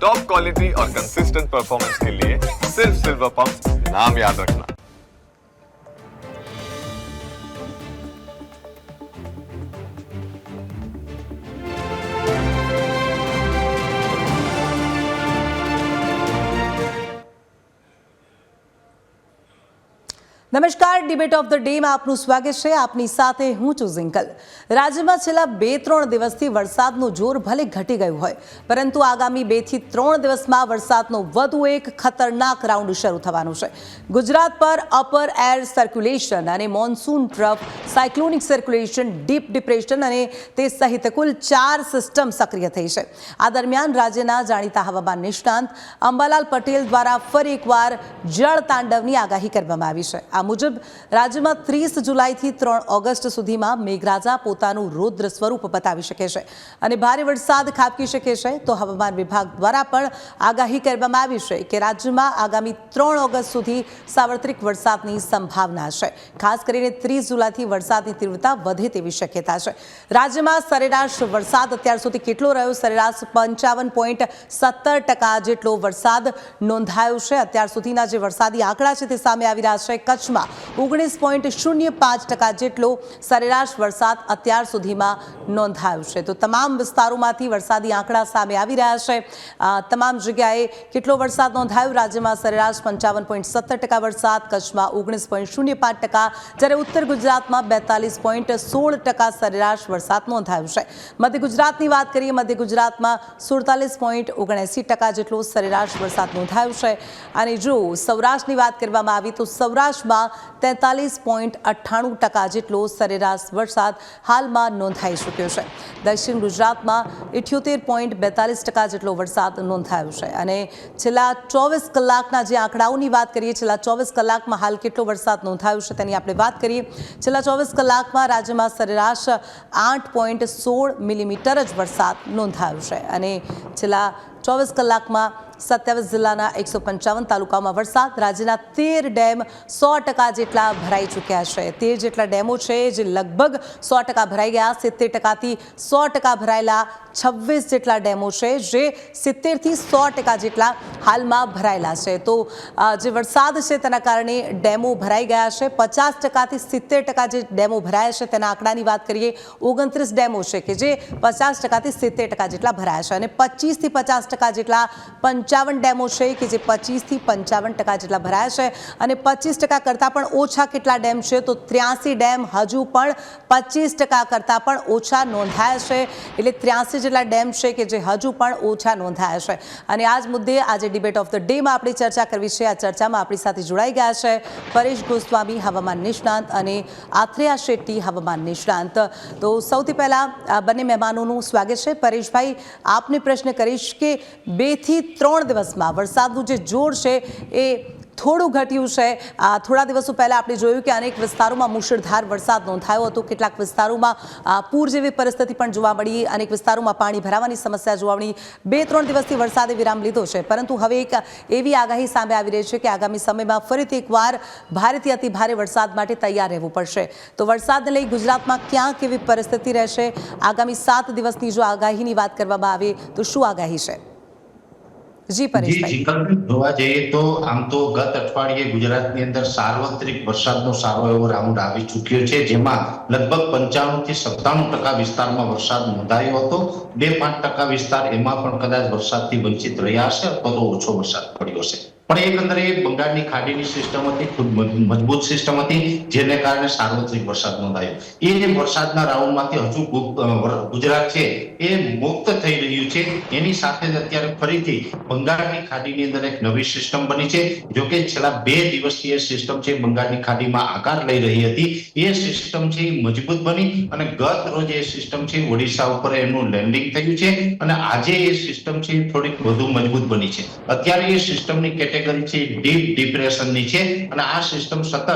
Top quality और consistent performance के लिए सिर्फ सिल्वर पंप नाम याद रखना। નમસ્કાર, ડિબેટ ઓફ ધ ડે માં આપનું સ્વાગત છે. આપની સાથે હું છું ઝિંકલ. રાજ્યમાં છેલ્લા 2-3 દિવસથી વરસાદનું જોર ભલે ઘટી ગયું હોય, પરંતુ આગામી 2 થી 3 દિવસમાં વરસાદનો વધુ એક ખતરનાક રાઉન્ડ શરૂ થવાનો છે. ગુજરાત પર અપર એર સર્ક્યુલેશન અને monsoon trough, cyclonic circulation, deep depression અને તે સહિત કુલ 4 સિસ્ટમ સક્રિય થઈ છે. આ દરમિયાન રાજ્યના જાણીતા હવામાન નિષ્ણાંત અંબાલાલ પટેલ દ્વારા ફરી એકવાર જળ તાંડવની આગાહી કરવામાં આવી છે. આ મુજબ રાજ્યમાં 30 જુલાઈથી 3 ઓગસ્ટ સુધીમાં મેઘરાજા પોતાનું રૌદ્ર સ્વરૂપ બતાવી શકે છે અને ભારે વરસાદ ખાબકી શકે છે. તો હવામાન વિભાગ દ્વારા પણ આગાહી કરવામાં આવી છે કે રાજ્યમાં આગામી 3 ઓગસ્ટ સુધી સાર્વત્રિક વરસાદની સંભાવના છે. ખાસ કરીને 30 જુલાઈથી વરસાદની તીવ્રતા વધે તેવી શક્યતા છે. રાજ્યમાં સરેરાશ વરસાદ અત્યાર સુધી કેટલો રહ્યો? સરેરાશ 55.17% જેટલો વરસાદ નોંધાયો છે. અત્યાર સુધીના જે વરસાદી આંકડા છે તે સામે આવી રહ્યા છે. કચ્છમાં 19.05% જેટલો સરેરાશ વરસાદ અત્યાર સુધીમાં નોંધાયો છે. તો તમામ વિસ્તારોમાંથી વરસાદી આંકડા સામે આવી રહ્યા છે. તમામ જગ્યાએ કેટલો વરસાદ નોંધાયો? રાજ્યમાં સરેરાશ 55.17% વરસાદ, કચ્છમાં 19.05%, જ્યારે ઉત્તર ગુજરાતમાં 42.16% સરેરાશ વરસાદ નોંધાયો છે. મધ્ય ગુજરાતની વાત કરીએ, મધ્ય ગુજરાતમાં 47.79% જેટલો સરેરાશ વરસાદ નોંધાયો છે. અને જો સૌરાષ્ટ્રની વાત કરવામાં આવી તો સૌરાષ્ટ્રમાં 43.98% જેટલો સરેરાશ વરસાદ હાલમાં નોંધાઈ ચૂક્યો છે. દક્ષિણ ગુજરાતમાં 78.42% જેટલો વરસાદ નોંધાયો છે. અને છેલ્લા 24 કલાકના જે આંકડાઓની વાત કરીએ, છેલ્લા 24 કલાકમાં હાલ કેટલો વરસાદ નોંધાયો છે તેની આપણે વાત કરીએ. છેલ્લા 24 કલાકમાં રાજ્યમાં સરેરાશ 8.16 મિલીમીટર જ વરસાદ નોંધાયો છે. અને છેલ્લા 24 કલાકમાં 27 જિલ્લાના 155 તાલુકામાં વરસાદ. રાજ્યના 13 ડેમ 100% જેટલા ભરાઈ ચૂક્યા છે. 13 જેટલા ડેમો છે જે લગભગ 100% ભરાઈ ગયા. 70%થી 100% ભરાયેલા 26 જેટલા ડેમો છે જે 70થી 100% જેટલા હાલમાં ભરાયેલા છે. તો જે વરસાદ છે તેના કારણે ડેમો ભરાઈ ગયા છે. 50%થી 70% જે ડેમો ભરાયા છે તેના આંકડાની વાત કરીએ, 29 ડેમો છે કે જે 50%થી 70% જેટલા ભરાયા છે. અને 25થી 50% જેટલા 55 ડેમો છે કે જે 25થી 55% જેટલા ભરાયા છે. અને 25% કરતાં પણ ઓછા કેટલા ડેમ છે? તો 83 ડેમ હજુ પણ 25% કરતાં પણ ઓછા નોંધાયા છે. એટલે 83 જેટલા ડેમ છે કે જે હજુ પણ ઓછા નોંધાયા છે. અને આ જ મુદ્દે આજે ડિબેટ ઓફ ધ ડેમાં આપણે ચર્ચા કરવી છે. આ ચર્ચામાં આપણી સાથે જોડાઈ ગયા છે પરેશ ગોસ્વામી, હવામાન નિષ્ણાંત, અને આથ્રેયા શેટ્ટી, હવામાન નિષ્ણાંત. તો સૌથી પહેલાં બંને મહેમાનોનું સ્વાગત છે. પરેશભાઈ, આપને પ્રશ્ન કરીશ કે 2 થી 3 દિવસમાં વરસાદનું જે જોર છે એ થોડું ઘટ્યું છે. થોડા દિવસો પહેલાં આપણે જોયું કે અનેક વિસ્તારોમાં મુશળધાર વરસાદ નોંધાયો હતો. કેટલાક વિસ્તારોમાં પૂર જેવી પરિસ્થિતિ પણ જોવા મળી. અનેક વિસ્તારોમાં પાણી ભરાવાની સમસ્યા જોવા મળી. 2-3 દિવસથી વરસાદે વિરામ લીધો છે, પરંતુ હવે એક એવી આગાહી સામે આવી રહી છે કે આગામી સમયમાં ફરીથી એકવાર ભારેથી અતિ ભારે વરસાદ માટે તૈયાર રહેવું પડશે. તો વરસાદને લઈ ગુજરાતમાં ક્યાં કેવી પરિસ્થિતિ રહેશે? આગામી 7 દિવસની જો આગાહીની વાત કરવામાં આવે તો શું આગાહી છે? જી પરેશભાઈ. જોવા જઈએ તો આમ તો ગત અઠવાડિયે ગુજરાતની અંદર સાર્વત્રિક વરસાદનો સારો એવો રાઉન્ડ આવી ચૂક્યો છે, જેમાં લગભગ 95 થી 97% વિસ્તારમાં વરસાદ નોંધાયો હતો. 2-5% વિસ્તાર એમાં પણ કદાચ વરસાદથી વંચિત રહ્યા હશે અથવા તો ઓછો વરસાદ પડ્યો છે. પણ એકંદરે બંગાળની ખાડીની સિસ્ટમ હતી, ખૂબ મજબૂત સિસ્ટમ હતી, જેને કારણે સાર્વત્રિક વરસાદ નોંધાયો. એ જે વરસાદના રાઉન્ડમાંથી હજુ ગુજરાત છે એ મુક્ત થઈ રહ્યું છે. એની સાથે જ અત્યારે ફરીથી બંગાળની ખાડીની અંદર એક નવી સિસ્ટમ બની છે. જો કે છેલ્લા 2 દિવસથી એ સિસ્ટમ છે બંગાળની ખાડીમાં આકાર લઈ રહી હતી. એ સિસ્ટમ છે મજબૂત બની અને ગત રોજ એ સિસ્ટમ છે ઓડિશા ઉપર એનું લેન્ડિંગ થયું છે અને આજે એ સિસ્ટમ છે થોડીક વધુ મજબૂત બની છે. અત્યારે એ સિસ્ટમની કેટેગરી છે ડીપ ડિપ્રેશનની છે અને આ સિસ્ટમ સતત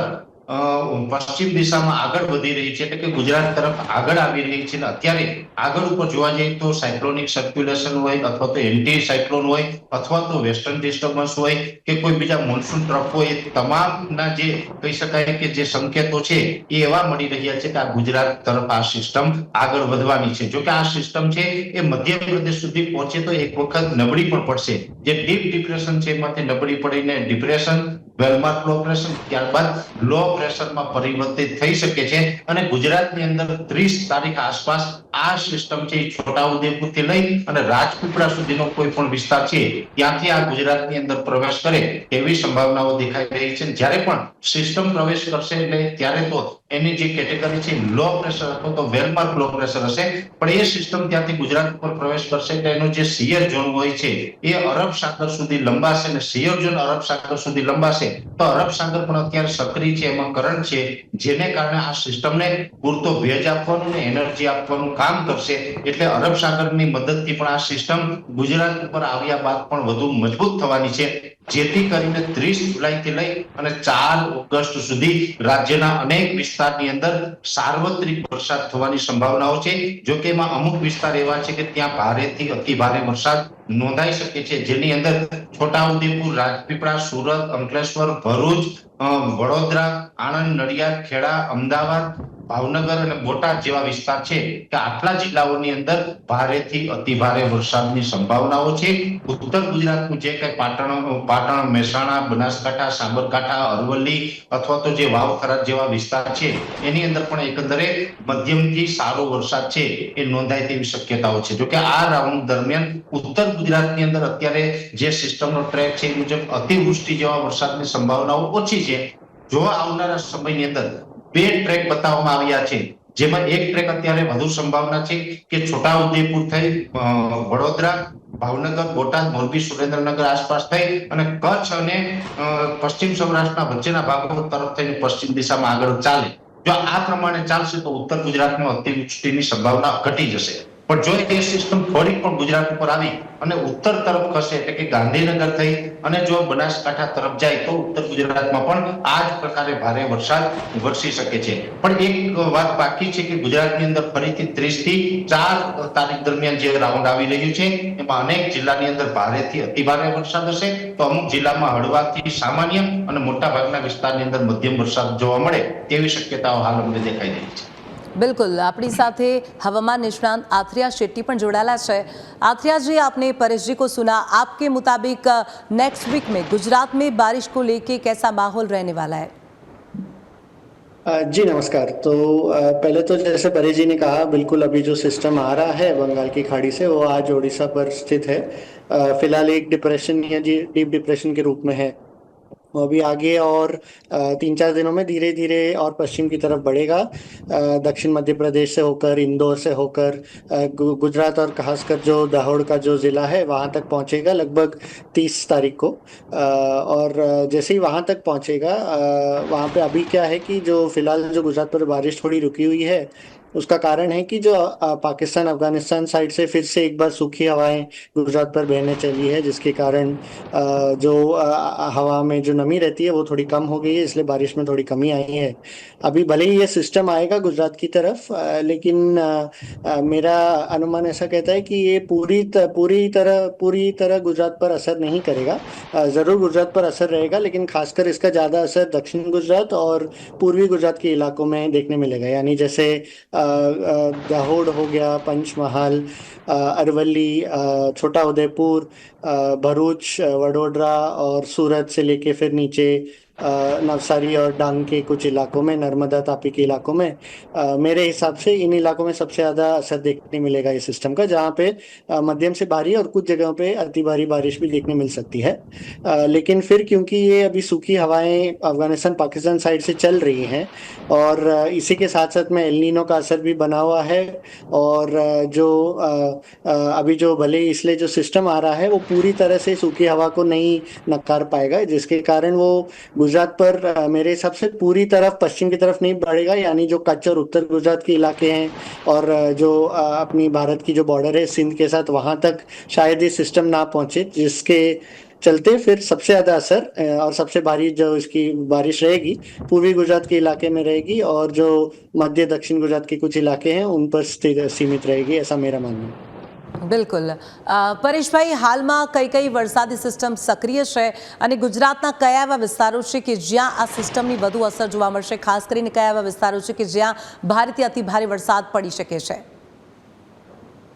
પશ્ચિમ દિશામાં આગળ વધી રહી છે, એટલે કે ગુજરાત તરફ આગળ આવી રહી છે. અત્યારે આગળ ઉપર જોવા જઈએ તો સાયક્લોનિક સર્ક્યુલેશન હોય અથવા તો એન્ટી સાયક્લોન હોય અથવા તો વેસ્ટર્ન ડિસ્ટર્બન્સ હોય કે કોઈ બીજા મોન્સૂન ટ્રફ હોય, તમામના જે કહી શકાય કે જે સંકેતો છે એ એવા મળી રહ્યા છે કે આ ગુજરાત તરફ આ સિસ્ટમ આગળ વધવાની છે. જો કે આ સિસ્ટમ છે એ મધ્યપ્રદેશ સુધી પહોંચે તો એક વખત નબળી પણ પડશે. જે ડીપ ડિપ્રેશન છે એમાંથી નબળી પડીને ડિપ્રેશન, વેલમાર્ક લો પ્રેશર, ત્યારબાદ લો પ્રેશરમાં પરિવર્તિત થઈ શકે છે. અને ગુજરાતની અંદર 30 તારીખ આસપાસ આ સિસ્ટમ છે છોટાઉદેપુર થી લઈ અને રાજપીપળા સુધીનો કોઈ પણ વિસ્તાર છે ત્યાંથી આ ગુજરાતની અંદર પ્રવેશ કરે એવી સંભાવનાઓ દેખાઈ રહી છે. જ્યારે પણ સિસ્ટમ પ્રવેશ કરશે એટલે ત્યારે તો એની જે કેટેગરી છે લો પ્રેશર અથવા તો વેલમાર્ક લો પ્રેશર હશે, પણ એ સિસ્ટમ ત્યાંથી ગુજરાત ઉપર પ્રવેશ કરશે એટલે એનો જે શિયર ઝોન હોય છે એ અરબ સાગર સુધી લંબાશે અને શિયર ઝોન અરબ સાગર સુધી લંબાશે તો અરબ સાગર પણ અત્યારે સક્રિય છે, એમાં કરંટ છે, જેને કારણે આ સિસ્ટમને પૂરતો ભેજ આપવાનું અને એનર્જી આપવાનું કામ કરશે. એટલે અરબ સાગરની મદદથી પણ આ સિસ્ટમ ગુજરાત ઉપર આવ્યા બાદ પણ વધુ મજબૂત થવાની છે, જેથી કરીને 30 જુલાઈથી લઈ અને 4 ઓગસ્ટ સુધી રાજ્યના અનેક વિસ્તારની અંદર સાર્વત્રિક વરસાદ થવાની સંભાવનાઓ છે. જો કે એમાં અમુક વિસ્તાર એવા છે કે ત્યાં ભારેથી અતિ ભારે વરસાદ નોંધાઈ શકે છે, જેની અંદર છોટાઉદેપુર, રાજપીપળા, સુરત, અંકલેશ્વર, ભરૂચ, વડોદરા, આણંદ, નડિયાદ, ખેડા, અમદાવાદ, ભાવનગર અને બોટાદ જેવા વિસ્તાર છે કે આટલા જિલ્લાઓની અંદર ભારેથી અતિ ભારે વરસાદની સંભાવનાઓ છે. ઉત્તર ગુજરાતનું જે કઈ પાટણ, મહેસાણા, બનાસકાંઠા, સાબરકાંઠા, અરવલ્લી અથવા તો જે વાવ, થરાદ જેવા વિસ્તાર છે એની અંદર પણ એકંદરે મધ્યમથી સારો વરસાદ છે એ નોંધાય તેવી શક્યતાઓ છે. જોકે આ રાઉન્ડ દરમિયાન ઉત્તર ગુજરાતની અંદર અત્યારે જે સિસ્ટમનો ટ્રેક છે એ મુજબ અતિવૃષ્ટિ જેવા વરસાદની સંભાવનાઓ ઓછી છે. જો આવનારા સમયની અંદર 2 ટ્રેક બતાવવામાં આવ્યા છે, જેમાં એક ટ્રેક અત્યારે વધુ સંભાવના છે કે છોટાઉદેપુર થઈ વડોદરા, ભાવનગર, બોટાદ, મોરબી, સુરેન્દ્રનગર આસપાસ થઈ અને કચ્છ અને પશ્ચિમ સૌરાષ્ટ્રના વચ્ચેના ભાગો તરફ થઈને પશ્ચિમ દિશામાં આગળ ચાલે. જો આ પ્રમાણે ચાલશે તો ઉત્તર ગુજરાતમાં અતિવૃષ્ટિની સંભાવના ઘટી જશે. પણ જો એ સિસ્ટમ થોડીક પણ ગુજરાત ઉપર આવી અને ઉત્તર તરફ ખસે એટલે કે ગાંધીનગર થઈ અને જો બનાસકાંઠા તરફ જાય તો ઉત્તર ગુજરાતમાં પણ આ જ પ્રકારે ભારે વરસાદ વરસી શકે છે. પણ એક વાત બાકી છે કે ગુજરાતની અંદર ફરીથી 30 થી 4 તારીખ દરમિયાન જે રાઉન્ડ આવી રહ્યું છે એમાં અનેક જિલ્લાની અંદર ભારેથી અતિ ભારે વરસાદ હશે, તો અમુક જિલ્લામાં હળવાથી સામાન્ય અને મોટા ભાગના વિસ્તારની અંદર મધ્યમ વરસાદ જોવા મળે તેવી શક્યતાઓ હાલ અમને દેખાઈ રહી છે. बिल्कुल, આપણી સાથે हवामान निष्णांत आथरिया शेट्टी पण जोड़ाला है। आथरिया जी, आपने परेश जी को सुना, आपके मुताबिक नेक्स्ट वीक में गुजरात में बारिश को लेके कैसा माहौल रहने वाला है? जी नमस्कार। तो पहले तो जैसे परेश जी ने कहा, बिल्कुल अभी जो सिस्टम आ रहा है बंगाल की खाड़ी से वो आज उड़ीसा पर स्थित है। फिलहाल एक डिप्रेशन या डीप डिप्रेशन के रूप में है। वो अभी आगे और 3-4 दिनों में धीरे धीरे और पश्चिम की तरफ बढ़ेगा। दक्षिण मध्य प्रदेश से होकर, इंदौर से होकर गुजरात और खासकर जो दाहोद का जो ज़िला है वहाँ तक पहुँचेगा लगभग 30 तारीख को। और जैसे ही वहाँ तक पहुँचेगा, वहाँ पे अभी क्या है कि जो फिलहाल जो गुजरात पर बारिश थोड़ी रुकी हुई है, उसका कारण है कि जो पाकिस्तान अफगानिस्तान साइड से फिर से एक बार सूखी हवाएं गुजरात पर बहने चली है, जिसके कारण जो हवा में जो नमी रहती है वो थोड़ी कम हो गई है, इसलिए बारिश में थोड़ी कमी आई है। अभी भले ही ये सिस्टम आएगा गुजरात की तरफ, लेकिन मेरा अनुमान ऐसा कहता है कि ये पूरी तरह गुजरात पर असर नहीं करेगा। ज़रूर गुजरात पर असर रहेगा, लेकिन खासकर इसका ज़्यादा असर दक्षिण गुजरात और पूर्वी गुजरात के इलाकों में देखने मिलेगा। यानी जैसे दाहोद हो गया, पंचमहाल, अरवली, छोटा उदेपुर, भरूच, वडोदरा और सूरत से लेके फिर नीचे नवसारी और डांग के कुछ इलाकों में, नर्मदा तापी के इलाकों में, मेरे हिसाब से इन इलाकों में सबसे ज़्यादा असर देखने मिलेगा इस सिस्टम का, जहाँ पे मध्यम से भारी और कुछ जगहों पे अति भारी बारिश भी देखने मिल सकती है। लेकिन फिर क्योंकि ये अभी सूखी हवाएं अफगानिस्तान पाकिस्तान साइड से चल रही हैं और इसी के साथ साथ में एल नीनो का असर भी बना हुआ है, और जो अभी जो भले इसलिए जो सिस्टम आ रहा है वो पूरी तरह से सूखी हवा को नहीं नकार पाएगा, जिसके कारण वो गुजरात पर मेरे हिसाब से पूरी तरफ पश्चिम की तरफ नहीं बढ़ेगा। यानी जो कच्छ और उत्तर गुजरात के इलाके हैं और जो अपनी भारत की जो बॉर्डर है सिंध के साथ, वहाँ तक शायद ये सिस्टम ना पहुँचे, जिसके चलते फिर सबसे ज्यादा असर और सबसे भारी जो इसकी बारिश रहेगी पूर्वी गुजरात के इलाके में रहेगी और जो मध्य दक्षिण गुजरात के कुछ इलाके हैं उन पर सीमित रहेगी, ऐसा मेरा मानना है। બિલકુલ પરેશભાઈ, હાલમાં કઈ કઈ વરસાદી સિસ્ટમ સક્રિય છે અને ગુજરાતના કયા એવા વિસ્તારો છે કે જ્યાં આ સિસ્ટમની વધુ અસર જોવા મળશે? ખાસ કરીને કયા એવા વિસ્તારો છે કે જ્યાં ભારેથી અતિ ભારે વરસાદ પડી શકે છે?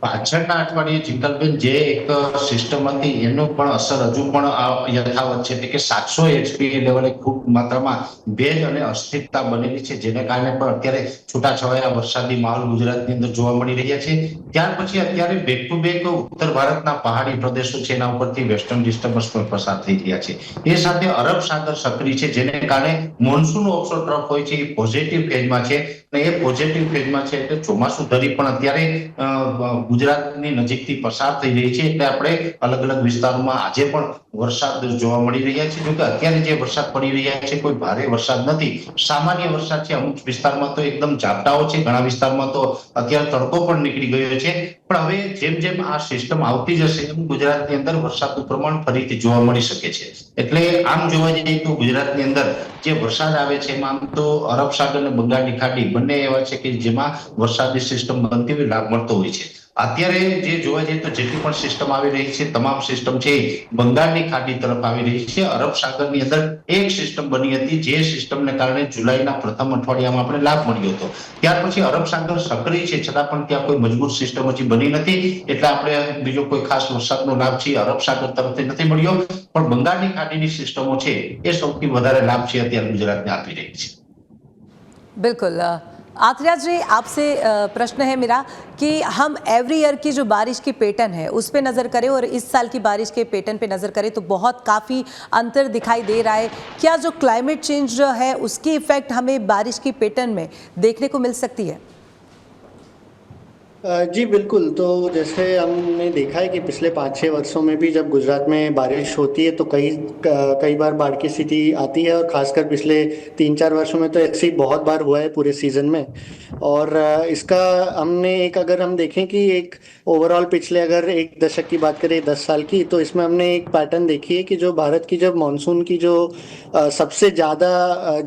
પાછળના અઠવાડિયે જીતલબેન જે એક સિસ્ટમ હતી એનો પણ અસર હજુ પણ યથાવત છે, એટલે કે 700 એચપી લેવલે ખૂબ માત્રામાં ભેજ અને અસ્થિરતા બનેલી છે, જેને કારણે પણ અત્યારે છૂટાછવાયા વરસાદી માહોલ ગુજરાતની અંદર જોવા મળી રહ્યા છે। ત્યાર પછી અત્યારે બેક ટુ બેક ઉત્તર ભારતના પહાડી પ્રદેશો છે એના ઉપરથી વેસ્ટર્ન ડિસ્ટર્બન્સ પણ પસાર થઈ રહ્યા છે। એ સાથે અરબ સાગર સક્રિય છે, જેને કારણે મોન્સૂન ઓફશોર ટ્રફ હોય છે એ પોઝિટિવ ફેઝમાં છે અને એ પોઝિટિવ ફેઝમાં છે એટલે ચોમાસું ધરી પણ અત્યારે ગુજરાતની નજીકથી પસાર થઈ રહી છે, એટલે આપણે અલગ અલગ વિસ્તારોમાં આજે પણ વરસાદ જોવા મળી રહ્યા છે। જોકે અત્યારે જે વરસાદ પડી રહ્યા છે કોઈ ભારે વરસાદ નથી, સામાન્ય વરસાદ છે। અમુક વિસ્તારમાં તો એકદમ ઝાપટાઓ છે, ઘણા વિસ્તારમાં તો અત્યારે તડકો પણ નીકળી ગયો છે। પણ હવે જેમ જેમ આ સિસ્ટમ આવતી જશે એમ ગુજરાતની અંદર વરસાદનું પ્રમાણ ફરીથી જોવા મળી શકે છે। એટલે આમ જોવા જઈએ તો ગુજરાતની અંદર જે વરસાદ આવે છે એમાં આમ તો અરબ સાગર અને બંગાળની ખાડી બંને એવા છે કે જેમાં વરસાદની સિસ્ટમ બનતી હોય લાભ મળતો હોય છે। અત્યારે જે જોવા જઈએ તો જેટલી પણ સિસ્ટમ આવી રહી છે તમામ સિસ્ટમ છે બંગાળની ખાડી તરફ આવી રહી છે। અરબ સાગરની અંદર એક સિસ્ટમ બની હતી, જે સિસ્ટમને કારણે જુલાઈના પ્રથમ અઠવાડિયામાં આપણે લાભ મળ્યો હતો। ત્યાર પછી અરબ સાગર સક્રિય છે છતાં પણ ત્યાં કોઈ મજબૂત સિસ્ટમ હજી બની નથી, એટલે આપણે બીજો કોઈ ખાસ વરસાદનો લાભ છે અરબ સાગર તરફથી નથી મળ્યો। પણ બંગાળની ખાડીની સિસ્ટમો છે એ સૌથી વધારે લાભ છે અત્યારે ગુજરાતને આપી રહી છે। बिल्कुल आत्रेया जी, आपसे प्रश्न है मेरा कि हम एवरी ईयर की जो बारिश की पैटर्न है उस पे नज़र करें और इस साल की बारिश के पैटर्न पे नज़र करें तो बहुत काफ़ी अंतर दिखाई दे रहा है। क्या जो क्लाइमेट चेंज जो है उसकी इफ़ेक्ट हमें बारिश की पैटर्न में देखने को मिल सकती है? जी बिल्कुल। तो जैसे हमने देखा है कि पिछले 5-6 वर्षों में भी जब गुजरात में बारिश होती है तो कई बार बाढ़ की स्थिति आती है और खासकर पिछले 3-4 वर्षों में तो ऐसे ही बहुत बार हुआ है पूरे सीजन में। और इसका हमने एक अगर हम देखें कि एक ओवरऑल पिछले अगर एक दशक की बात करें 10 साल की, तो इसमें हमने एक पैटर्न देखी है कि जो भारत की जब मानसून की जो सबसे ज़्यादा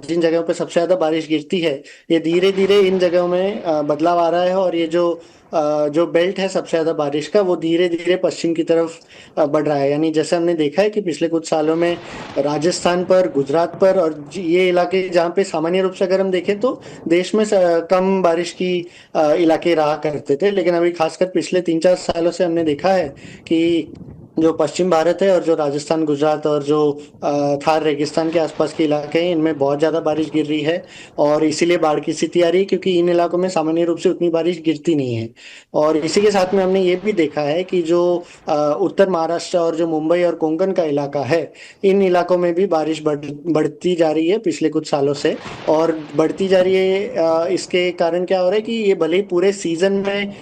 जिन जगहों पे सबसे ज़्यादा बारिश गिरती है ये धीरे धीरे इन जगहों में बदलाव आ रहा है और ये जो बेल्ट है सबसे ज्यादा बारिश का वो धीरे धीरे पश्चिम की तरफ बढ़ रहा है। यानी जैसे हमने देखा है कि पिछले कुछ सालों में राजस्थान पर, गुजरात पर और ये इलाके जहाँ पे सामान्य रूप से अगर हम देखें तो देश में कम बारिश की इलाके रहा करते थे, लेकिन अभी खासकर पिछले 3-4 सालों से हमने देखा है कि जो पश्चिम भारत है और जो राजस्थान, गुजरात और जो थार रेगिस्तान के आसपास के इलाके हैं इनमें बहुत ज़्यादा बारिश गिर रही है और इसीलिए बाढ़ की स्थिति आ रही है, क्योंकि इन इलाकों में सामान्य रूप से उतनी बारिश गिरती नहीं है। और इसी के साथ में हमने ये भी देखा है कि जो उत्तर महाराष्ट्र और जो मुंबई और कोंकण का इलाका है इन इलाकों में भी बारिश बढ़ती जा रही है पिछले कुछ सालों से, और बढ़ती जा रही है। इसके कारण क्या हो रहा है कि ये भले ही पूरे सीजन में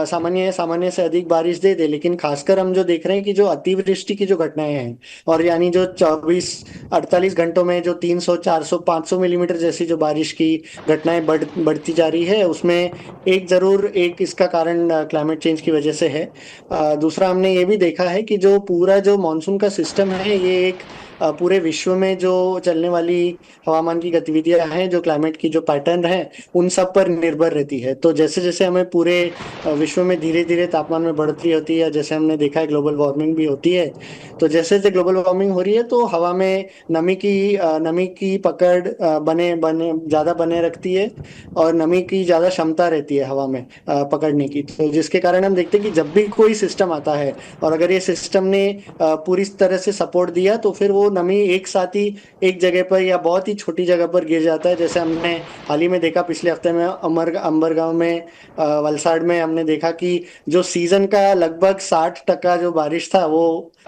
सामान्य से अधिक बारिश दे दे, लेकिन खासकर हम जो देख रहे हैं कि जो अतिवृष्टि की जो घटनाएं हैं और यानी जो 24-48 घंटों में जो 300, 400, 500 मिलीमीटर जैसी जो बारिश की घटनाएं बढ़ती जा रही है, उसमें एक इसका कारण क्लाइमेट चेंज की वजह से है। दूसरा हमने ये भी देखा है कि जो पूरा जो मॉनसून का सिस्टम है ये एक पूरे विश्व में जो चलने वाली हवामान की गतिविधियां हैं, जो क्लाइमेट की जो पैटर्न है उन सब पर निर्भर रहती है। तो जैसे जैसे हमें पूरे विश्व में धीरे धीरे तापमान में बढ़ोतरी होती है, जैसे हमने देखा है ग्लोबल वार्मिंग भी होती है, तो जैसे जैसे ग्लोबल वार्मिंग हो रही है तो हवा में नमी की पकड़ ज़्यादा बने रखती है और नमी की ज़्यादा क्षमता रहती है हवा में पकड़ने की। तो जिसके कारण हम देखते हैं कि जब भी कोई सिस्टम आता है और अगर ये सिस्टम ने पूरी तरह से सपोर्ट दिया तो फिर वो नमी एक साथ ही एक जगह पर या बहुत ही छोटी जगह पर गिर जाता है। जैसे हमने हाल ही में देखा पिछले हफ्ते में अंबरगांव में, वलसाड़ में हमने देखा कि जो सीजन का लगभग 60% जो बारिश था वो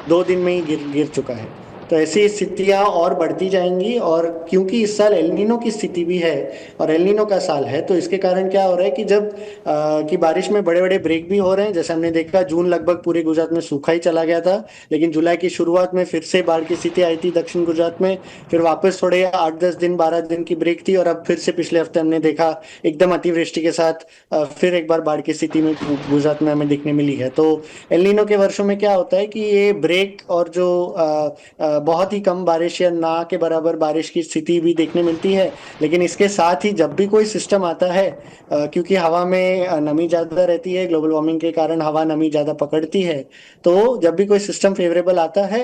2 दिन में ही गिर चुका है। तो ऐसी स्थितियां और बढ़ती जाएंगी। और क्योंकि इस साल एल नीनो की स्थिति भी है और एल नीनो का साल है, तो इसके कारण क्या हो रहा है कि जब कि बारिश में बड़े बड़े ब्रेक भी हो रहे हैं। जैसे हमने देखा जून लगभग पूरे गुजरात में सूखा ही चला गया था, लेकिन जुलाई की शुरुआत में फिर से बाढ़ की स्थिति आई थी दक्षिण गुजरात में। फिर वापस थोड़े 8-10 दिन 12 दिन की ब्रेक थी, और अब फिर से पिछले हफ्ते हमने देखा एकदम अतिवृष्टि के साथ फिर एक बार बाढ़ की स्थिति में गुजरात में हमें दिखने मिली है। तो एल नीनो के वर्षों में क्या होता है कि ये ब्रेक और जो बहुत ही कम बारिश या ना के बराबर बारिश की स्थिति भी देखने मिलती है। लेकिन इसके साथ ही जब भी कोई सिस्टम आता है, क्योंकि हवा में नमी ज़्यादा रहती है, ग्लोबल वार्मिंग के कारण हवा नमी ज़्यादा पकड़ती है, तो जब भी कोई सिस्टम फेवरेबल आता है,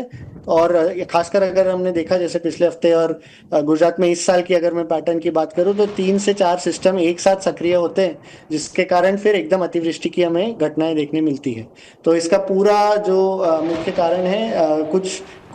और खासकर अगर हमने देखा जैसे पिछले हफ्ते और गुजरात में इस साल की अगर मैं पैटर्न की बात करूं, तो 3 से 4 सिस्टम एक साथ सक्रिय होते हैं, जिसके कारण फिर एकदम अतिवृष्टि की हमें घटनाएं देखने मिलती है। तो इसका पूरा जो मुख्य कारण है,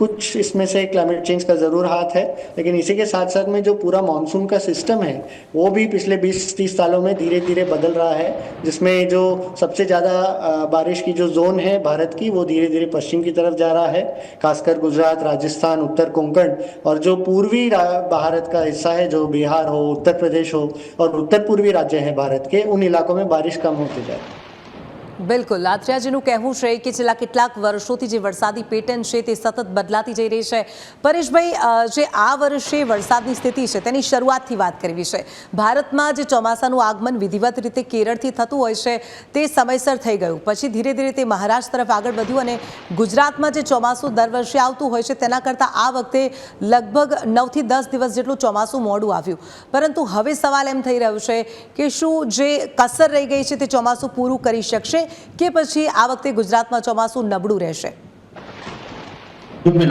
कुछ इसमें से क्लाइमेट चेंज का ज़रूर हाथ है, लेकिन इसी के साथ साथ में जो पूरा मानसून का सिस्टम है वो भी पिछले 20-30 सालों में धीरे धीरे बदल रहा है, जिसमें जो सबसे ज़्यादा बारिश की जो जोन है भारत की, वो धीरे धीरे पश्चिम की तरफ जा रहा है, खासकर गुजरात, राजस्थान, उत्तर कोंकण, और जो पूर्वी भारत का हिस्सा है, जो बिहार हो, उत्तर प्रदेश हो और उत्तर पूर्वी राज्य हैं भारत के, उन इलाकों में बारिश कम होती जाए। બિલકુલ આત્રિયાજીનું કહેવું છે કે છેલ્લા કેટલાક વર્ષોથી જે વરસાદી પેટર્ન છે તે સતત બદલાતી જઈ રહી છે। પરેશભાઈ, જે આ વર્ષે વરસાદની સ્થિતિ છે તેની શરૂઆતથી વાત કરવી છે। ભારતમાં જે ચોમાસાનું આગમન વિધિવત રીતે કેરળથી થતું હોય છે તે સમયસર થઈ ગયું, પછી ધીરે ધીરે તે મહારાષ્ટ્ર તરફ આગળ વધ્યું, અને ગુજરાતમાં જે ચોમાસું દર વર્ષે આવતું હોય છે તેના કરતાં આ વખતે લગભગ 9 થી 10 દિવસ જેટલું ચોમાસું મોડું આવ્યું। પરંતુ હવે સવાલ એમ થઈ રહ્યો છે કે શું જે કસર રહી ગઈ છે તે ચોમાસું પૂરું કરી શકશે કે પછી આ વખતે ગુજરાતમાં ચોમાસું નબળું રહેશે?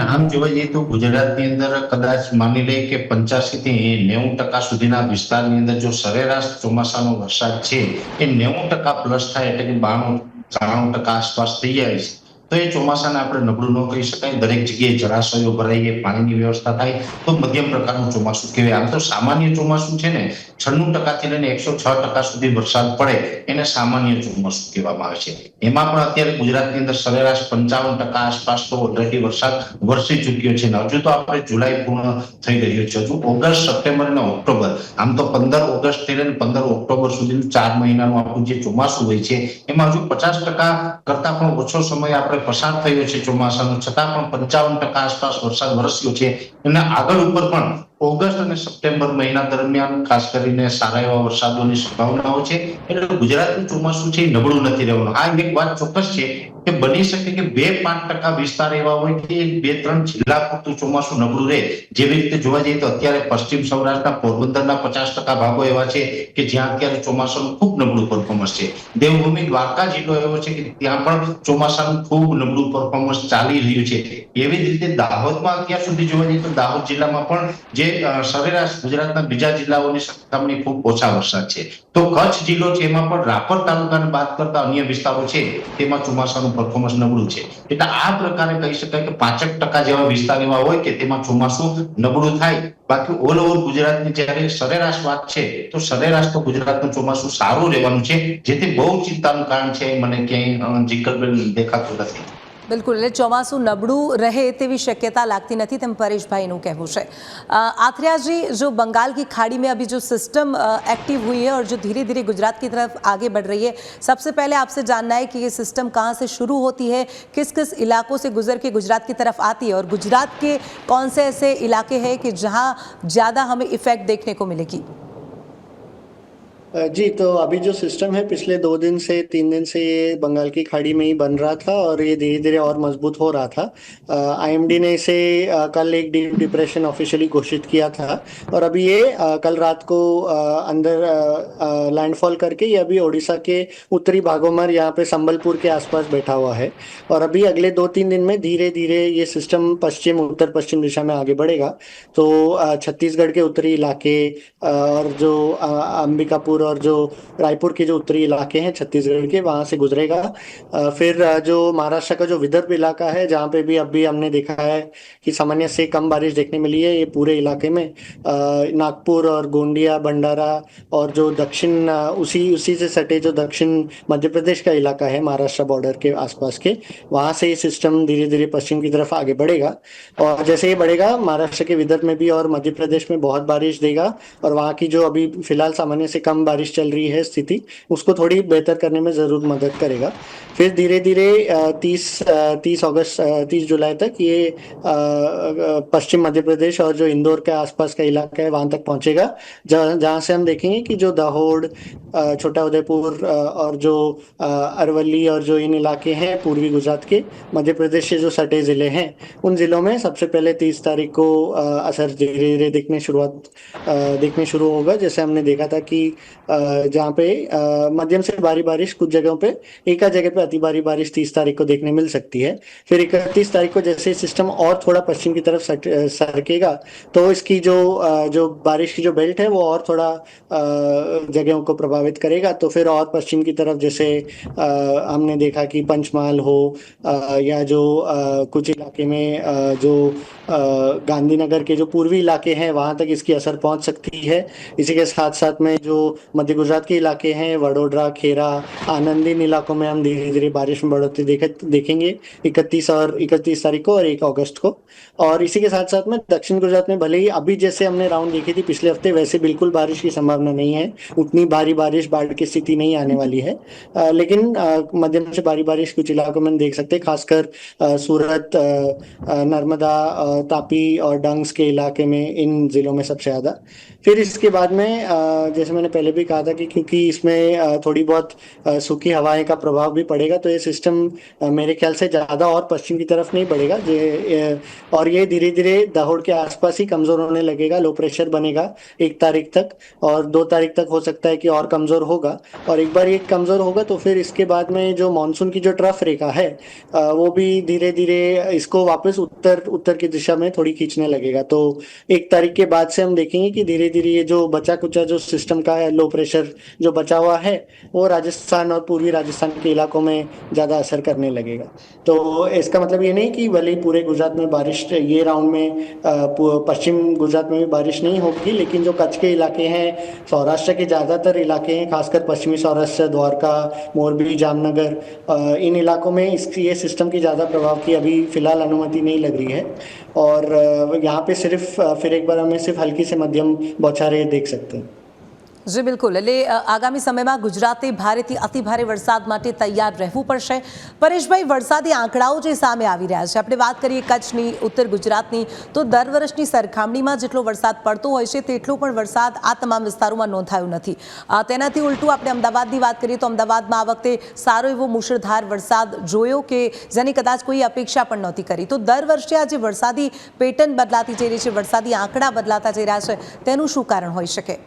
આમ જોવા જઈએ તો ગુજરાતની અંદર કદાચ માની લઈએ કે 85 થી 90% સુધીના વિસ્તારની અંદર જો સરેરાશ ચોમાસાનો વરસાદ છે એ 90% પ્લસ થાય, એટલે કે 92-93% આસપાસ થઈ જાય છે, તો એ ચોમાસાને આપણે નબળું ન કહી શકાય। દરેક જગ્યાએ જળાશયો ભરાઈ જાય, પાણીની વ્યવસ્થા થાય તો મધ્યમ પ્રકારનું ચોમાસું કહેવાય। આમ તો સામાન્ય ચોમાસું છે ને 96% થી લઈને 106% સુધી વરસાદ પડે એને સામાન્ય ચોમાસું કહેવામાં આવે છે। એમાં પણ અત્યારે ગુજરાતની અંદર સરેરાશ 55% આસપાસ તો ઓલરેડી વરસાદ વરસી ચૂક્યો છે, ને હજુ તો આપણે જુલાઈ પૂર્ણ થઈ રહ્યો છે, હજુ ઓગસ્ટ, સપ્ટેમ્બર અને ઓક્ટોબર, આમ તો 15 ઓગસ્ટ થી લઈને 15 ઓક્ટોબર સુધીનું 4 મહિનાનું આપણું જે ચોમાસું હોય છે એમાં હજુ 50% કરતા પણ ઓછો સમય આપણે પસાર થયો છે ચોમાસાનો, છતાં પણ 55% આસપાસ વરસાદ વરસ્યો છે। અને આગળ ઉપર પણ ઓગસ્ટ અને સપ્ટેમ્બર મહિના દરમિયાન ખાસ કરીને સારા એવા વરસાદોની સંભાવનાઓ છે, એટલે ગુજરાતનું ચોમાસું છે નબળું નથી રહેવાનું। આ એક વાત ચોક્કસ છે કે બની શકે કે 2-5% વિસ્તાર એવા હોય કે 2-3 જિલ્લા પૂરતું ચોમાસું નબળું રહે। જેવી રીતે જોવા જઈએ તો અત્યારે પશ્ચિમ સૌરાષ્ટ્રના પોરબંદરના 50% ભાગો એવા છે કે જ્યાં અત્યારે ચોમાસાનું ખૂબ નબળું પરફોર્મન્સ છે। દેવભૂમિ દ્વારકા જિલ્લો એવો છે કે ત્યાં પણ ચોમાસાનું ખૂબ નબળું પરફોર્મન્સ ચાલી રહ્યું છે। એવી જ રીતે દાહોદમાં અત્યાર સુધી જોવા જઈએ તો દાહોદ જિલ્લામાં પણ જે સરેરાશ ગુજરાતના બીજા જિલ્લાઓની સરખામણી ખૂબ ઓછા વરસાદ છે। તો કચ્છ જિલ્લો છે એમાં પણ રાપર તાલુકાને બાદ કરતા અન્ય વિસ્તારો છે તેમાં ચોમાસાનું પરફોર્મન્સ નબળું છે। એટલે આ પ્રકારે કહી શકાય કે 5% જેવા વિસ્તાર એવા હોય કે તેમાં ચોમાસું નબળું થાય। બાકી ઓલ ઓવર ગુજરાતની જ્યારે સરેરાશ વાત છે તો સરેરાશ તો ગુજરાતનું ચોમાસું સારું રહેવાનું છે, જેથી બહુ ચિંતાનું કારણ છે મને ક્યાંય જીકરબેન દેખાતું નથી। बिल्कुल, એટલે ચોમાસું નબળું રહે તેવી શક્યता लगती नहीं, तेम परेशभाईનું કહેવું છે। आत्रिया जी, जो बंगाल की खाड़ी में अभी जो सिस्टम एक्टिव हुई है और जो धीरे धीरे गुजरात की तरफ आगे बढ़ रही है, सबसे पहले आपसे जानना है कि ये सिस्टम कहाँ से शुरू होती है, किस किस इलाकों से गुजर के गुजरात की तरफ आती है, और गुजरात के कौन से ऐसे इलाके हैं कि जहाँ ज़्यादा हमें इफेक्ट देखने को मिलेगी? जी, तो अभी जो सिस्टम है पिछले 2 दिन से 3 दिन से ये बंगाल की खाड़ी में ही बन रहा था, और ये धीरे धीरे और मजबूत हो रहा था। आईएमडी ने इसे कल एक डीप डिप्रेशन ऑफिशियली घोषित किया था, और अभी ये कल रात को अंदर लैंडफॉल करके ये अभी ओडिशा के उत्तरी भागों में यहाँ पे संबलपुर के आसपास बैठा हुआ है। और अभी अगले 2-3 दिन में धीरे धीरे ये सिस्टम पश्चिम उत्तर पश्चिम दिशा में आगे बढ़ेगा। तो छत्तीसगढ़ के उत्तरी इलाके और जो अंबिकापुर रायपुर और जो रायपुर के जो उत्तरी इलाके हैं छत्तीसगढ़ के, वहां से गुजरेगा। फिर जो महाराष्ट्र का जो विदर्भ इलाका है, जहाँ पे भी अभी हमने देखा है कि सामान्य से कम बारिश देखने मिली है, ये पूरे इलाके में नागपुर और गोंडिया, भंडारा और जो दक्षिण उसी उसी से सटे जो दक्षिण मध्य प्रदेश का इलाका है महाराष्ट्र बॉर्डर के आसपास के, वहां से ये सिस्टम धीरे धीरे पश्चिम की तरफ आगे बढ़ेगा। और जैसे ये बढ़ेगा, महाराष्ट्र के विदर्भ में भी और मध्य प्रदेश में बहुत बारिश देगा, और वहाँ की जो अभी फिलहाल सामान्य से कम बारिश चल रही है स्थिति, उसको थोड़ी बेहतर करने में जरूर मदद करेगा। फिर धीरे धीरे 30 जुलाई तक ये पश्चिम मध्य प्रदेश और जो इंदौर के आसपास का इलाका है वहां तक पहुंचेगा, जहां से हम देखेंगे कि जो दाहोद, छोटा उदयपुर और जो अरवली और जो इन इलाके हैं पूर्वी गुजरात के, मध्य प्रदेश से जो सटे जिले हैं, उन जिलों में सबसे पहले 30 तारीख को असर धीरे धीरे देखने शुरू होगा। जैसे हमने देखा था कि जहाँ पे मध्यम से भारी बारिश कुछ जगहों पे, एक आध जगह पे अति भारी बारिश 30 तारीख को देखने मिल सकती है। फिर 31 तारीख को जैसे सिस्टम और थोड़ा पश्चिम की तरफ सरकेगा, तो इसकी जो बारिश की जो बेल्ट है वो और थोड़ा जगहों को प्रभावित करेगा। तो फिर और पश्चिम की तरफ जैसे हमने देखा कि पंचमहाल हो या जो कुछ इलाके में जो गांधीनगर के जो पूर्वी इलाके हैं वहां तक इसकी असर पहुंच सकती है। इसी के साथ साथ में जो मध्य गुजरात के इलाके हैं, वडोदरा, खेरा, आनंद, इन इलाकों में हम धीरे धीरे बारिश में बढ़ोतरी देखेंगे 31 तारीख को और 1 अगस्त को। और इसी के साथ साथ में दक्षिण गुजरात में भले ही अभी जैसे हमने राउंड देखी थी पिछले हफ्ते, वैसे बिल्कुल बारिश की संभावना नहीं है, उतनी भारी बारिश, बाढ़ की स्थिति नहीं आने वाली है, लेकिन मध्यम से भारी बारिश कुछ इलाकों में देख सकते हैं, खासकर सूरत, नर्मदा, तापी और डंग्स के इलाके में, इन जिलों में सबसे ज्यादा। फिर इसके बाद में जैसे मैंने पहले भी कहा था कि क्योंकि इसमें थोड़ी बहुत सूखी हवाएं का प्रभाव भी पड़ेगा, तो ये सिस्टम मेरे ख्याल से ज्यादा और पश्चिम की तरफ नहीं बढ़ेगा, और ये धीरे धीरे दाहोद के आसपास ही कमजोर होने लगेगा। लो प्रेशर बनेगा 1 तारीख तक, और 2 तारीख तक हो सकता है कि और कमजोर होगा। और एक बार ये कमजोर होगा तो फिर इसके बाद में जो मानसून की जो ट्रफ रेखा है वो भी धीरे धीरे इसको वापस उत्तर की दिशा में थोड़ी खींचने लगेगा। तो 1 तारीख के बाद से हम देखेंगे कि धीरे धीरे ये जो बचा कुचा जो सिस्टम का है, लो प्रेशर जो बचा हुआ है, वो राजस्थान और पूर्वी राजस्थान के इलाकों में ज्यादा असर करने लगेगा। तो इसका मतलब ये नहीं कि भले ही पूरे गुजरात में बारिश, ये राउंड में पश्चिम गुजरात में भी बारिश नहीं होगी, लेकिन जो कच्छ के इलाके हैं, सौराष्ट्र के ज्यादातर इलाके हैं, खासकर पश्चिमी सौराष्ट्र, द्वारका, मोरबी, जामनगर, इन इलाकों में ये सिस्टम की ज्यादा प्रभाव की अभी फिलहाल अनुमति नहीं लग रही है। और यहाँ पे सिर्फ फिर एक बार हमें सिर्फ हल्की से मध्यम बौछारें देख सकते हैं। જી બિલકુલ, એટલે આગામી સમયમાં ગુજરાતે ભારેથી અતિ ભારે વરસાદ માટે તૈયાર રહેવું પડશે। પરેશભાઈ, વરસાદી આંકડાઓ જે સામે આવી રહ્યા છે, આપણે વાત કરીએ કચ્છની, ઉત્તર ગુજરાતની, તો દર વર્ષની સરખામણીમાં જેટલો વરસાદ પડતો હોય છે તેટલો પણ વરસાદ આ તમામ વિસ્તારોમાં નોંધાયો નથી। તેનાથી ઉલટું આપણે અમદાવાદની વાત કરીએ તો અમદાવાદમાં આ વખતે સારો એવો મુશળધાર વરસાદ જોયો કે જેની કદાચ કોઈ અપેક્ષા પણ નહોતી કરી। તો દર વર્ષે આ જે વરસાદી પેટર્ન બદલાતી જઈ રહી છે, વરસાદી આંકડા બદલાતા જઈ રહ્યા છે, તેનું શું કારણ હોઈ શકે?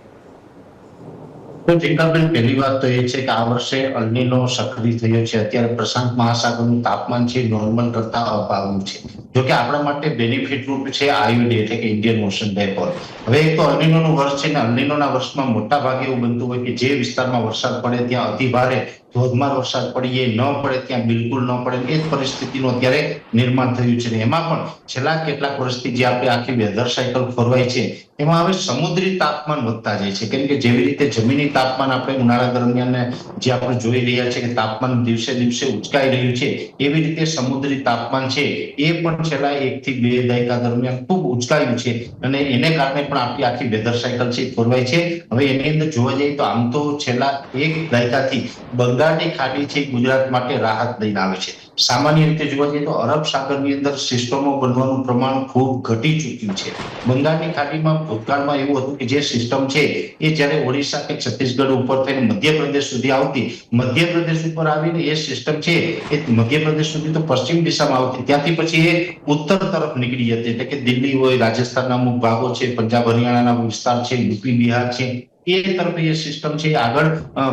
તો ટીકાબેન, પહેલી વાત તો એ છે કે આ વર્ષે અલ્નીનો સક્રિય થયો છે। અત્યારે પ્રશાંત મહાસાગરનું તાપમાન છે નોર્મલ કરતા અપાવું છે, જો કે આપણા માટે બેનિફિટ રૂપ છે આઈઓડી એટલે કે ઇન્ડિયન ઓશન ડાયપોલ। હવે એક તો અલ્નીનોનું વર્ષ છે ને, અલ્નીનોના વર્ષમાં મોટા ભાગે એવું બનતું હોય કે જે વિસ્તારમાં વરસાદ પડે ત્યાં અતિ ભારે ધોધમાર વરસાદ પડીએ, ન પડે ત્યાં બિલકુલ ન પડે, એ જ પરિસ્થિતિનું અત્યારે નિર્માણ થયું છે। એમાં પણ છેલ્લા કેટલાક વર્ષથી જે આપણે આખી વેધર સાયકલ ફરવાય છે એમાં હવે સમુદ્રી તાપમાન વધતા જાય છે, કેમ કે જેવી રીતે જમીની તાપમાન આપણે ઉનાળા દરમિયાન જે આપણે જોઈ રહ્યા છે કે તાપમાન દિવસે દિવસે ઉચકાઈ રહ્યું છે, એવી રીતે સમુદ્રી તાપમાન છે એ પણ છેલ્લા 1 થી 2 દાયકા દરમિયાન ખૂબ ઉચકાયું છે, અને એને કારણે પણ આપણી આખી વેધર સાયકલ છે ફરવાય છે। હવે એની અંદર જોવા જઈએ તો આમ તો છેલ્લા 1 દાયકાથી બંગાળની ખાડી છે ગુજરાત માટે રાહત લઈને આવે છે। સામાન્ય રીતે જોવા જઈએ તો અરબ સાગરની અંદર સિસ્ટમો બનવાનું પ્રમાણ ખૂબ ઘટી ચૂક્યું છે। બંગાળની ખાડીમાં ભૂતકાળમાં એવું હતું કે જે સિસ્ટમ છે એ જ્યારે ઓડિશા કે છત્તીસગઢ ઉપર થઈને મધ્યપ્રદેશ સુધી આવતી, મધ્યપ્રદેશ ઉપર આવીને એ સિસ્ટમ છે એ મધ્યપ્રદેશ સુધી તો પશ્ચિમ દિશામાં આવતી, ત્યાંથી પછી એ ઉત્તર તરફ નીકળી જતી, એટલે કે દિલ્હી હોય, રાજસ્થાનના અમુક ભાગો છે, પંજાબ હરિયાણાના વિસ્તાર છે, યુપી બિહાર છે, એ તરફ એ સિસ્ટમ છે આગળ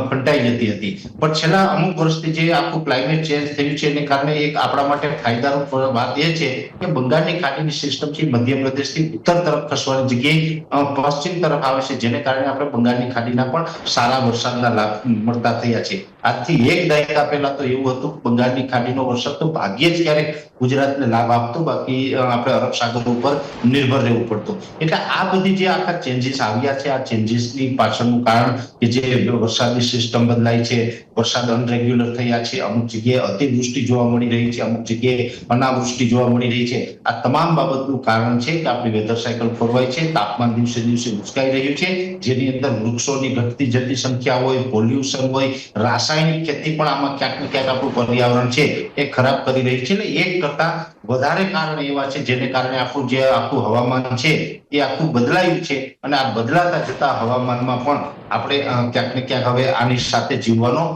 ફંટાઈ જતી હતી. પણ છેલ્લા અમુક વર્ષથી જે આખું ક્લાઇમેટ ચેન્જ થયું છે એને કારણે એક આપણા માટે ફાયદારૂપ વાત એ છે કે બંગાળની ખાડીની સિસ્ટમ છે મધ્યપ્રદેશથી ઉત્તર તરફ ખસવાની જગ્યાએ પશ્ચિમ તરફ આવે છે, જેને કારણે આપણે બંગાળની ખાડીના પણ સારા વરસાદના લાભ મળતા થયા છે. આજથી એક દાયકા પહેલા તો એવું હતું કે બંગાળની ખાડીનો વરસાદ તો ભાગ્યે જ ક્યારેક ગુજરાતને લાભ આપતો, બાકી આપણે અરબ સાગર ઉપર નિર્ભર રહેવું પડતું. એટલે આ બધી જે આખા ચેન્જીસ આવ્યા છે, આ ચેન્જીસની પાછળનું કારણ કે જે વરસાદની સિસ્ટમ બદલાઈ છે, વરસાદ અનરેગ્યુલર થયા છે, અમુક જગ્યાએ અતિવૃષ્ટિ જોવા મળી રહી છે, અમુક જગ્યાએ અનાવૃષ્ટિ જોવા મળી રહી છે. આ તમામ બાબતનું કારણ છે કે આપણી વેધર સાયકલ ખોરવાય છે, તાપમાન દિવસે દિવસે ઉચકાઈ રહ્યું છે, જેની અંદર વૃક્ષોની ઘટતી જતી સંખ્યા હોય, પોલ્યુશન હોય, રાસાયણિક ખેતી પણ આમાં ક્યાંક ને ક્યાંક આપણું પર્યાવરણ છે એ ખરાબ કરી રહી છે. એટલે એક કરતા વધારે કારણ એવા છે જેને કારણે આપણું જે આખું હવામાન છે એ આખું બદલાયું છે, અને આ બદલાતા જતા હવામાનમાં પણ આપણે ક્યાંક ને ક્યાંક હવે આની સાથે જીવવાનો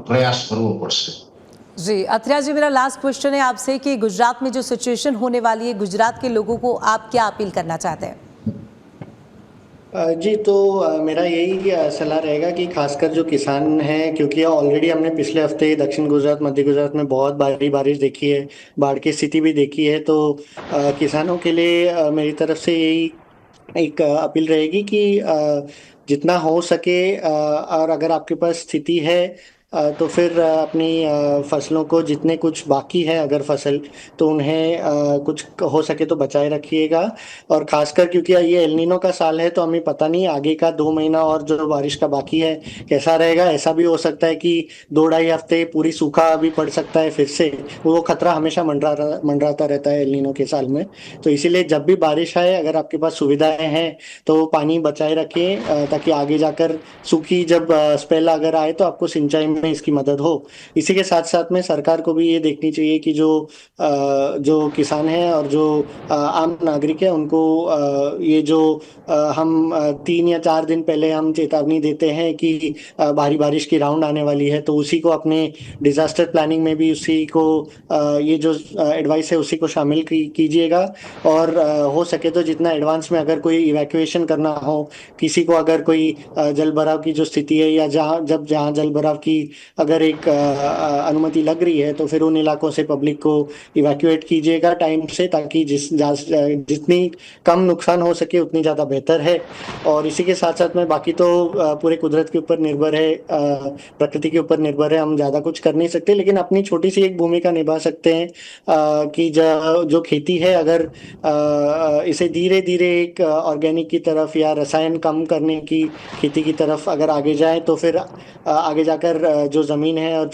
प्रयास करना पड़े। जी अथरिया जी, मेरा लास्ट क्वेश्चन है आपसे कि गुजरात में जो सिचुएशन होने वाली है, गुजरात के लोगों को आप क्या अपील करना चाहते हैं? जी तो मेरा यही सलाह रहेगा कि खासकर जो किसान हैं, क्योंकि ऑलरेडी हमने पिछले हफ्ते दक्षिण गुजरात मध्य गुजरात में बहुत भारी बारिश देखी है, बाढ़ की स्थिति भी देखी है, तो किसानों के लिए मेरी तरफ से यही एक अपील रहेगी कि जितना हो सके और अगर आपके पास स्थिति है तो फिर अपनी फसलों को जितने कुछ बाकी है अगर फसल, तो उन्हें कुछ हो सके तो बचाए रखिएगा। और ख़ासकर क्योंकि ये एल नीनो का साल है तो हमें पता नहीं आगे का 2 महीना और जो बारिश का बाकी है कैसा रहेगा। ऐसा भी हो सकता है कि 2-2.5 हफ्ते पूरी सूखा भी पड़ सकता है फिर से, वो खतरा हमेशा मंडराता रहता है एल नीनो के साल में। तो इसीलिए जब भी बारिश आए, अगर आपके पास सुविधाएं हैं तो पानी बचाए रखें, ताकि आगे जाकर सूखी जब स्पेल अगर आए तो आपको सिंचाई में इसकी मदद हो। इसी के साथ साथ में सरकार को भी ये देखनी चाहिए कि जो किसान हैं और जो आम नागरिक है उनको ये जो हम 3 या 4 दिन पहले हम चेतावनी देते हैं कि भारी बारिश की राउंड आने वाली है, तो उसी को अपने डिजास्टर प्लानिंग में भी उसी को ये जो एडवाइस है उसी को शामिल कीजिएगा। और हो सके तो जितना एडवांस में अगर कोई इवैक्यूएशन करना हो, किसी को अगर कोई जल भराव की जो स्थिति है या जहाँ जल भराव की अगर एक अनुमति लग रही है तो फिर उन इलाकों से पब्लिक को इवैक्यूएट कीजिएगा टाइम से, ताकि जितनी कम नुकसान हो सके उतनी ज़्यादा बेहतर है। और इसी के साथ साथ में बाकी तो पूरे कुदरत के ऊपर निर्भर है, प्रकृति के ऊपर निर्भर है, हम ज़्यादा कुछ कर नहीं सकते, लेकिन अपनी छोटी सी एक भूमिका निभा सकते हैं कि जो खेती है अगर इसे धीरे धीरे एक ऑर्गेनिक की तरफ या रसायन कम करने की खेती की तरफ अगर आगे जाए तो फिर आगे जाकर जो ज़मीन है और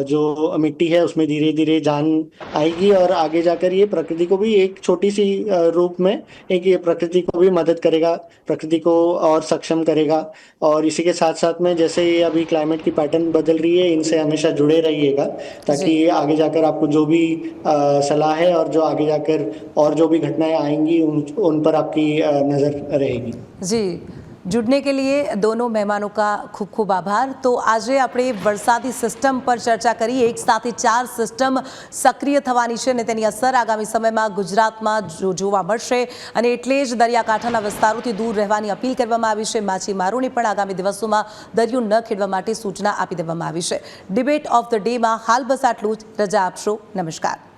जो मिट्टी है उसमें धीरे धीरे जान आएगी, और आगे जाकर ये प्रकृति को भी एक छोटी सी रूप में एक ये प्रकृति को भी मदद करेगा, प्रकृति को और सक्षम करेगा। और इसी के साथ साथ में जैसे ये अभी क्लाइमेट की पैटर्न बदल रही है, इनसे हमेशा जुड़े रहिएगा, ताकि आगे जाकर आपको जो भी सलाह है और जो आगे जाकर और जो भी घटनाएं आएंगी उन पर आपकी नज़र रहेगी। जी, जुड़ने के लिए दोनों મહેમાનો का ખૂબ ખૂબ આભાર। તો આજે આપણે વરસાદી સિસ્ટમ પર ચર્ચા કરી, એક સાથે 4 સિસ્ટમ સક્રિય થવાની છે અને તેની અસર આગામી સમયમાં ગુજરાતમાં જોવા મળશે, અને એટલે જ દરિયાકાંઠાના વિસ્તારોથી દૂર રહેવાની અપીલ કરવામાં આવી છે। માછીમારોને પણ આગામી દિવસોમાં દરિયો ન ખેડવા માટે સૂચના આપી દેવામાં આવી છે। ડિબેટ ઓફ ધ ડેમાં હાલ બસ આટલું જ। રજા આપશો, નમસ્કાર।